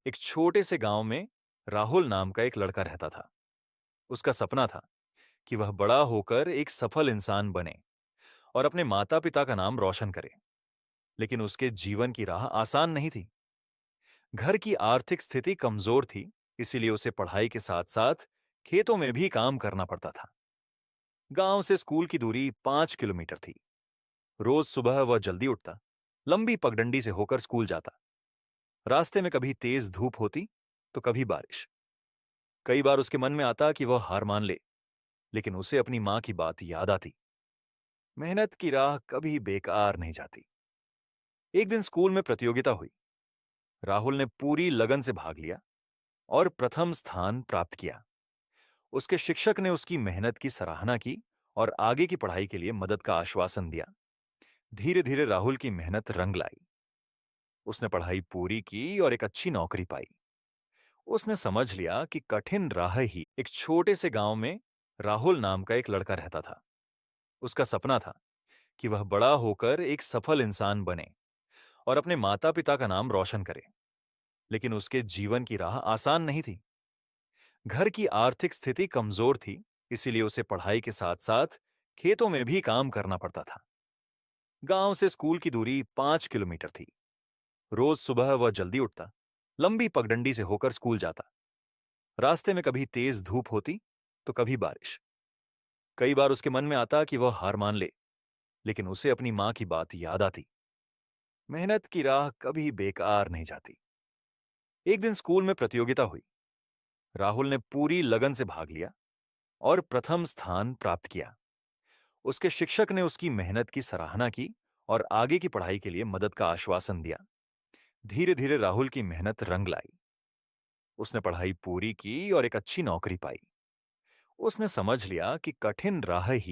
एक छोटे से गांव में राहुल नाम का एक लड़का रहता था। उसका सपना था कि वह बड़ा होकर एक सफल इंसान बने और अपने माता पिता का नाम रोशन करे। लेकिन उसके जीवन की राह आसान नहीं थी। घर की आर्थिक स्थिति कमजोर थी, इसीलिए उसे पढ़ाई के साथ साथ खेतों में भी काम करना पड़ता था। गांव से स्कूल की दूरी 5 किलोमीटर थी। रोज सुबह वह जल्दी उठता, लंबी पगडंडी से होकर स्कूल जाता। रास्ते में कभी तेज धूप होती तो कभी बारिश। कई बार उसके मन में आता कि वह हार मान ले, लेकिन उसे अपनी मां की बात याद आती। मेहनत की राह कभी बेकार नहीं जाती। एक दिन स्कूल में प्रतियोगिता हुई। राहुल ने पूरी लगन से भाग लिया और प्रथम स्थान प्राप्त किया। उसके शिक्षक ने उसकी मेहनत की सराहना की और आगे की पढ़ाई के लिए मदद का आश्वासन दिया। धीरे धीरे राहुल की मेहनत रंग लाई। उसने पढ़ाई पूरी की और एक अच्छी नौकरी पाई। उसने समझ लिया कि कठिन राह ही। एक छोटे से गांव में राहुल नाम का एक लड़का रहता था। उसका सपना था कि वह बड़ा होकर एक सफल इंसान बने और अपने माता पिता का नाम रोशन करे। लेकिन उसके जीवन की राह आसान नहीं थी। घर की आर्थिक स्थिति कमजोर थी, इसीलिए उसे पढ़ाई के साथ साथ खेतों में भी काम करना पड़ता था। गांव से स्कूल की दूरी 5 किलोमीटर थी। रोज सुबह वह जल्दी उठता, लंबी पगडंडी से होकर स्कूल जाता। रास्ते में कभी तेज धूप होती तो कभी बारिश। कई बार उसके मन में आता कि वह हार मान ले, लेकिन उसे अपनी मां की बात याद आती। मेहनत की राह कभी बेकार नहीं जाती। एक दिन स्कूल में प्रतियोगिता हुई। राहुल ने पूरी लगन से भाग लिया और प्रथम स्थान प्राप्त किया। उसके शिक्षक ने उसकी मेहनत की सराहना की और आगे की पढ़ाई के लिए मदद का आश्वासन दिया। धीरे धीरे राहुल की मेहनत रंग लाई। उसने पढ़ाई पूरी की और एक अच्छी नौकरी पाई। उसने समझ लिया कि कठिन राह ही